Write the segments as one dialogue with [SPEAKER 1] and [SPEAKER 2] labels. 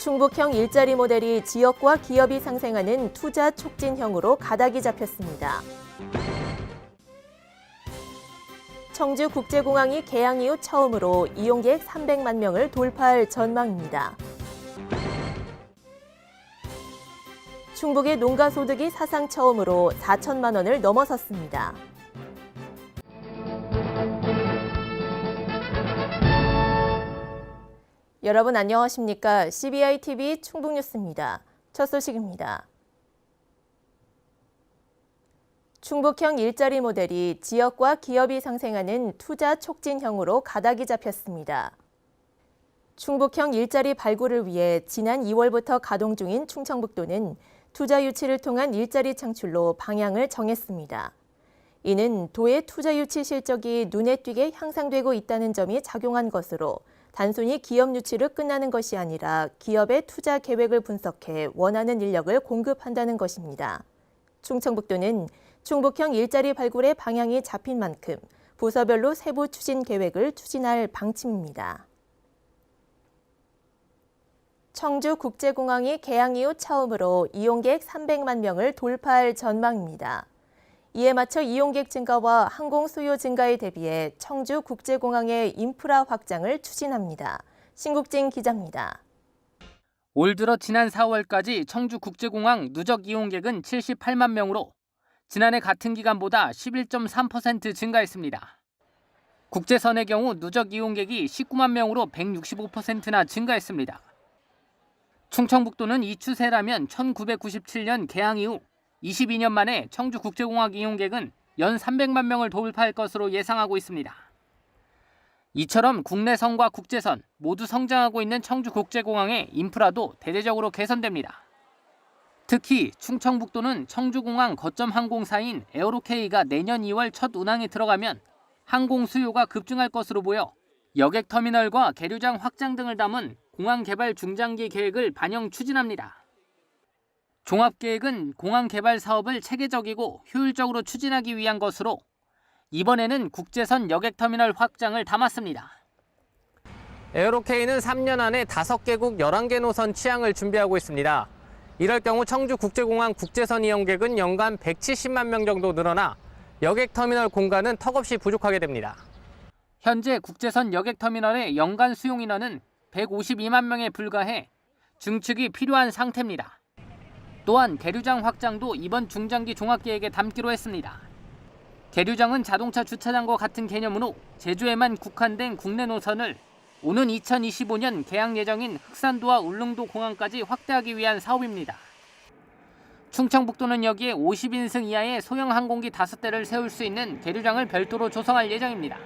[SPEAKER 1] 충북형 일자리 모델이 지역과 기업이 상생하는 투자 촉진형으로 가닥이 잡혔습니다. 청주국제공항이 개항 이후 처음으로 이용객 300만 명을 돌파할 전망입니다. 충북의 농가소득이 사상 처음으로 4천만 원을 넘어섰습니다. 여러분 안녕하십니까? CBI-TV 충북뉴스입니다. 첫 소식입니다. 충북형 일자리 모델이 지역과 기업이 상생하는 투자 촉진형으로 가닥이 잡혔습니다. 충북형 일자리 발굴을 위해 지난 2월부터 가동 중인 충청북도는 투자 유치를 통한 일자리 창출로 방향을 정했습니다. 이는 도의 투자 유치 실적이 눈에 띄게 향상되고 있다는 점이 작용한 것으로 단순히 기업 유치로 끝나는 것이 아니라 기업의 투자 계획을 분석해 원하는 인력을 공급한다는 것입니다. 충청북도는 충북형 일자리 발굴의 방향이 잡힌 만큼 부서별로 세부 추진 계획을 추진할 방침입니다. 청주국제공항이 개항 이후 처음으로 이용객 300만 명을 돌파할 전망입니다. 이에 맞춰 이용객 증가와 항공 수요 증가에 대비해 청주국제공항의 인프라 확장을 추진합니다. 신국진 기자입니다.
[SPEAKER 2] 올 들어 지난 4월까지 청주국제공항 누적 이용객은 78만 명으로 지난해 같은 기간보다 11.3% 증가했습니다. 국제선의 경우 누적 이용객이 19만 명으로 165%나 증가했습니다. 충청북도는 이 추세라면 1997년 개항 이후 22년 만에 청주국제공항 이용객은 연 300만 명을 돌파할 것으로 예상하고 있습니다. 이처럼 국내선과 국제선 모두 성장하고 있는 청주국제공항의 인프라도 대대적으로 개선됩니다. 특히 충청북도는 청주공항 거점 항공사인 에어로케이가 내년 2월 첫 운항에 들어가면 항공 수요가 급증할 것으로 보여 여객터미널과 계류장 확장 등을 담은 공항 개발 중장기 계획을 반영 추진합니다. 종합계획은 공항 개발 사업을 체계적이고 효율적으로 추진하기 위한 것으로 이번에는 국제선 여객터미널 확장을 담았습니다.
[SPEAKER 3] 에어로케이는 3년 안에 5개국 11개 노선 취항을 준비하고 있습니다. 이럴 경우 청주국제공항 국제선 이용객은 연간 170만 명 정도 늘어나 여객터미널 공간은 턱없이 부족하게 됩니다.
[SPEAKER 2] 현재 국제선 여객터미널의 연간 수용 인원은 152만 명에 불과해 증축이 필요한 상태입니다. 또한 계류장 확장도 이번 중장기 종합계획에 담기로 했습니다. 계류장은 자동차 주차장과 같은 개념으로 제주에만 국한된 국내 노선을 오는 2025년 개항 예정인 흑산도와 울릉도 공항까지 확대하기 위한 사업입니다. 충청북도는 여기에 50인승 이하의 소형 항공기 5대를 세울 수 있는 계류장을 별도로 조성할 예정입니다.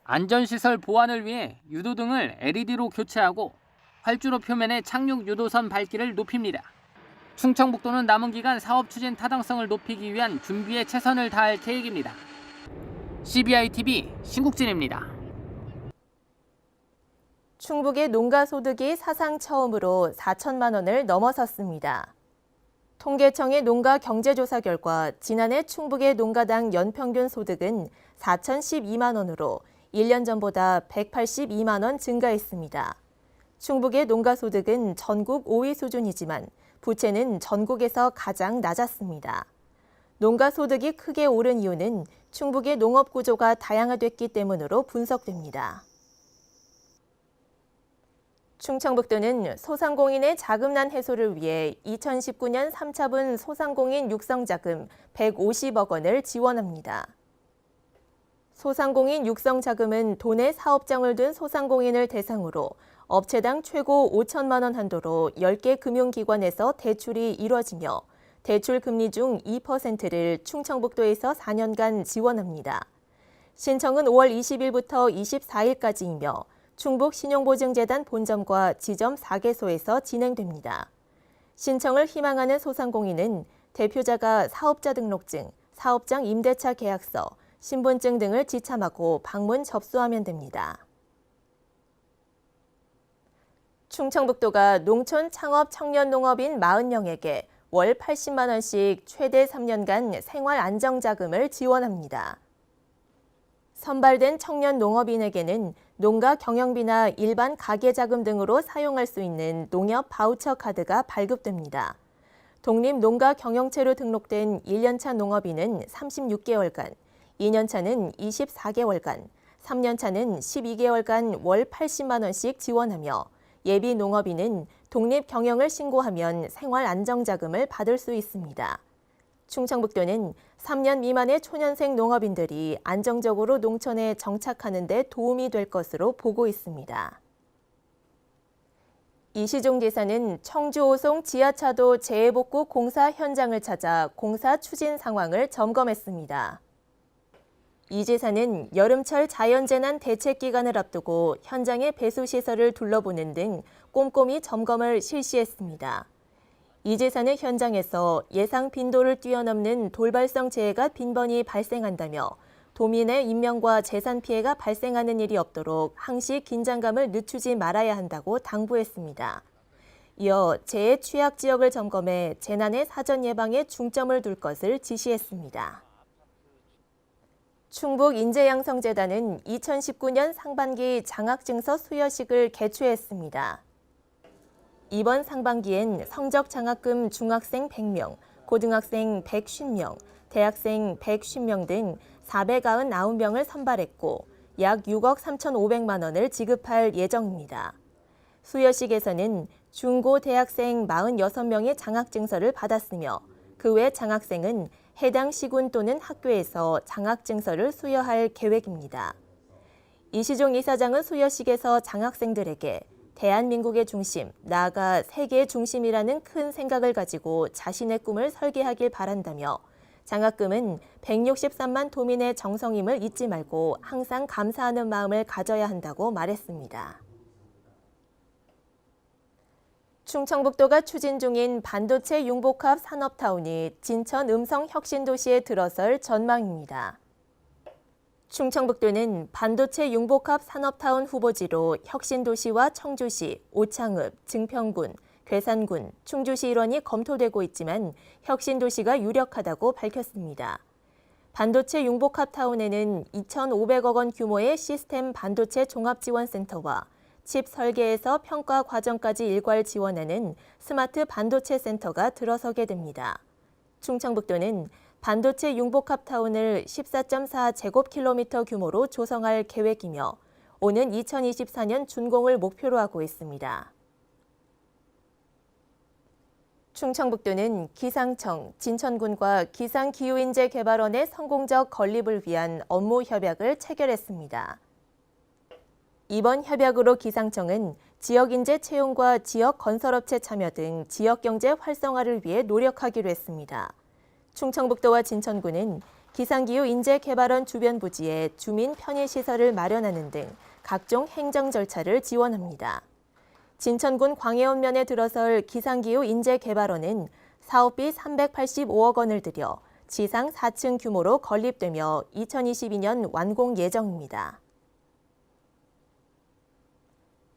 [SPEAKER 2] 안전시설 보완을 위해 유도등을 LED로 교체하고 활주로 표면의 착륙 유도선 밝기를 높입니다. 충청북도는 남은 기간 사업 추진 타당성을 높이기 위한 준비에 최선을 다할 계획입니다. CBI-TV 신국진입니다.
[SPEAKER 1] 충북의 농가소득이 사상 처음으로 4천만 원을 넘어섰습니다. 통계청의 농가 경제조사 결과 지난해 충북의 농가당 연평균 소득은 4,012만 원으로 1년 전보다 182만 원 증가했습니다. 충북의 농가소득은 전국 5위 수준이지만 부채는 전국에서 가장 낮았습니다. 농가소득이 크게 오른 이유는 충북의 농업 구조가 다양화됐기 때문으로 분석됩니다. 충청북도는 소상공인의 자금난 해소를 위해 2019년 3차분 소상공인 육성자금 150억 원을 지원합니다. 소상공인 육성자금은 도내 사업장을 둔 소상공인을 대상으로 업체당 최고 5천만 원 한도로 10개 금융기관에서 대출이 이뤄지며 대출 금리 중 2%를 충청북도에서 4년간 지원합니다. 신청은 5월 20일부터 24일까지이며 충북신용보증재단 본점과 지점 4개소에서 진행됩니다. 신청을 희망하는 소상공인은 대표자가 사업자 등록증, 사업장 임대차 계약서, 신분증 등을 지참하고 방문 접수하면 됩니다. 충청북도가 농촌 창업 청년 농업인 40명에게 월 80만 원씩 최대 3년간 생활 안정자금을 지원합니다. 선발된 청년 농업인에게는 농가 경영비나 일반 가계자금 등으로 사용할 수 있는 농협 바우처 카드가 발급됩니다. 독립농가 경영체로 등록된 1년차 농업인은 36개월간, 2년차는 24개월간, 3년차는 12개월간 월 80만 원씩 지원하며 예비 농업인은 독립경영을 신고하면 생활안정자금을 받을 수 있습니다. 충청북도는 3년 미만의 초년생 농업인들이 안정적으로 농촌에 정착하는 데 도움이 될 것으로 보고 있습니다. 이시종 지사는 청주 오송 지하차도 재해복구 공사 현장을 찾아 공사 추진 상황을 점검했습니다. 이 지사는 여름철 자연재난 대책 기간을 앞두고 현장의 배수시설을 둘러보는 등 꼼꼼히 점검을 실시했습니다. 이 지사는 현장에서 예상 빈도를 뛰어넘는 돌발성 재해가 빈번히 발생한다며 도민의 인명과 재산 피해가 발생하는 일이 없도록 항시 긴장감을 늦추지 말아야 한다고 당부했습니다. 이어 재해 취약 지역을 점검해 재난의 사전 예방에 중점을 둘 것을 지시했습니다. 충북인재양성재단은 2019년 상반기 장학증서 수여식을 개최했습니다. 이번 상반기엔 성적 장학금 중학생 100명, 고등학생 150명, 대학생 150명 등 499명을 선발했고 약 6억 3,500만 원을 지급할 예정입니다. 수여식에서는 중고 대학생 46명의 장학증서를 받았으며 그 외 장학생은 해당 시군 또는 학교에서 장학증서를 수여할 계획입니다. 이시종 이사장은 수여식에서 장학생들에게 대한민국의 중심, 나아가 세계의 중심이라는 큰 생각을 가지고 자신의 꿈을 설계하길 바란다며 장학금은 163만 도민의 정성임을 잊지 말고 항상 감사하는 마음을 가져야 한다고 말했습니다. 충청북도가 추진 중인 반도체 융복합 산업타운이 진천 음성혁신도시에 들어설 전망입니다. 충청북도는 반도체 융복합 산업타운 후보지로 혁신도시와 청주시, 오창읍, 증평군, 괴산군, 충주시 일원이 검토되고 있지만 혁신도시가 유력하다고 밝혔습니다. 반도체 융복합타운에는 2,500억 원 규모의 시스템 반도체 종합지원센터와 칩 설계에서 평가 과정까지 일괄 지원하는 스마트 반도체 센터가 들어서게 됩니다. 충청북도는 반도체 융복합타운을 14.4제곱킬로미터 규모로 조성할 계획이며 오는 2024년 준공을 목표로 하고 있습니다. 충청북도는 기상청, 진천군과 기상기후인재개발원의 성공적 건립을 위한 업무 협약을 체결했습니다. 이번 협약으로 기상청은 지역인재 채용과 지역 건설업체 참여 등 지역경제 활성화를 위해 노력하기로 했습니다. 충청북도와 진천군은 기상기후인재개발원 주변 부지에 주민 편의시설을 마련하는 등 각종 행정 절차를 지원합니다. 진천군 광해원면에 들어설 기상기후인재개발원은 사업비 385억 원을 들여 지상 4층 규모로 건립되며 2022년 완공 예정입니다.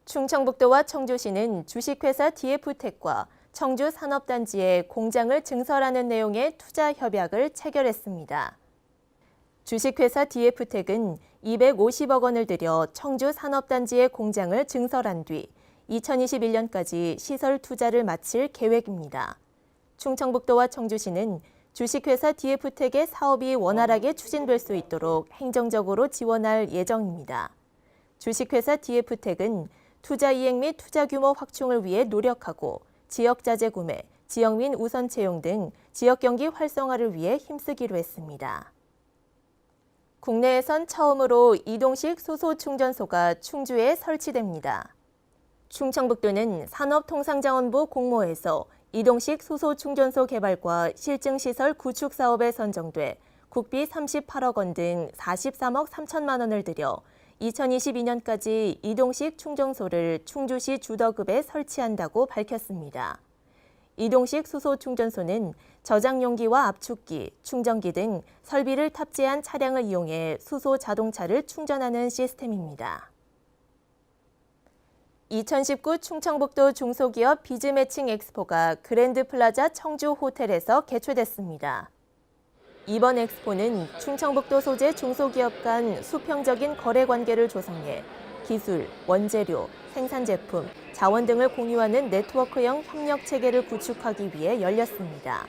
[SPEAKER 1] 충청북도와 청주시는 주식회사 DF텍과 청주 산업단지에 공장을 증설하는 내용의 투자 협약을 체결했습니다. 주식회사 DF텍은 250억 원을 들여 청주 산업단지에 공장을 증설한 뒤 2021년까지 시설 투자를 마칠 계획입니다. 충청북도와 청주시는 주식회사 DF텍의 사업이 원활하게 추진될 수 있도록 행정적으로 지원할 예정입니다. 주식회사 DF텍은 투자 이행 및 투자 규모 확충을 위해 노력하고 지역자재 구매, 지역민 우선 채용 등 지역경기 활성화를 위해 힘쓰기로 했습니다. 국내에선 처음으로 이동식 수소충전소가 충주에 설치됩니다. 충청북도는 산업통상자원부 공모에서 이동식 수소충전소 개발과 실증시설 구축 사업에 선정돼 국비 38억 원 등 43억 3천만 원을 들여 2022년까지 이동식 충전소를 충주시 주덕읍에 설치한다고 밝혔습니다. 이동식 수소 충전소는 저장 용기와 압축기, 충전기 등 설비를 탑재한 차량을 이용해 수소 자동차를 충전하는 시스템입니다. 2019 충청북도 중소기업 비즈매칭 엑스포가 그랜드 플라자 청주 호텔에서 개최됐습니다. 이번 엑스포는 충청북도 소재 중소기업 간 수평적인 거래 관계를 조성해 기술, 원재료, 생산 제품, 자원 등을 공유하는 네트워크형 협력 체계를 구축하기 위해 열렸습니다.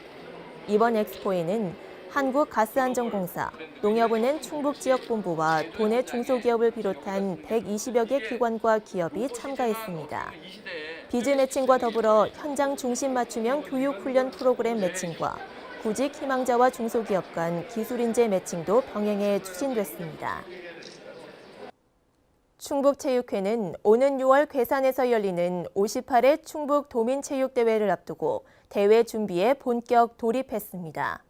[SPEAKER 1] 이번 엑스포에는 한국가스안전공사, 농협은행 충북지역본부와 도내 중소기업을 비롯한 120여 개 기관과 기업이 참가했습니다. 비즈 매칭과 더불어 현장 중심 맞춤형 교육훈련 프로그램 매칭과 구직 희망자와 중소기업 간 기술인재 매칭도 병행해 추진됐습니다. 충북체육회는 오는 6월 괴산에서 열리는 58회 충북도민체육대회를 앞두고 대회 준비에 본격 돌입했습니다.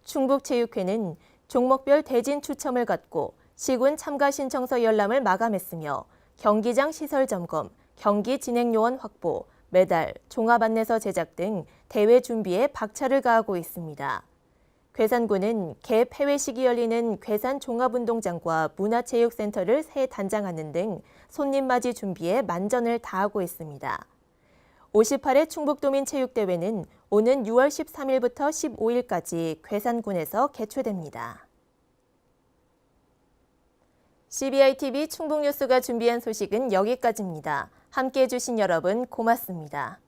[SPEAKER 1] 충북체육회는 종목별 대진 추첨을 갖고 시군 참가 신청서 열람을 마감했으며 경기장 시설 점검, 경기 진행 요원 확보, 메달, 종합 안내서 제작 등 대회 준비에 박차를 가하고 있습니다. 괴산군은 개 폐회식이 열리는 괴산 종합운동장과 문화체육센터를 새 단장하는 등 손님 맞이 준비에 만전을 다하고 있습니다. 58회 충북도민체육대회는 오는 6월 13일부터 15일까지 괴산군에서 개최됩니다. CBI-TV 충북뉴스가 준비한 소식은 여기까지입니다. 함께해 주신 여러분 고맙습니다.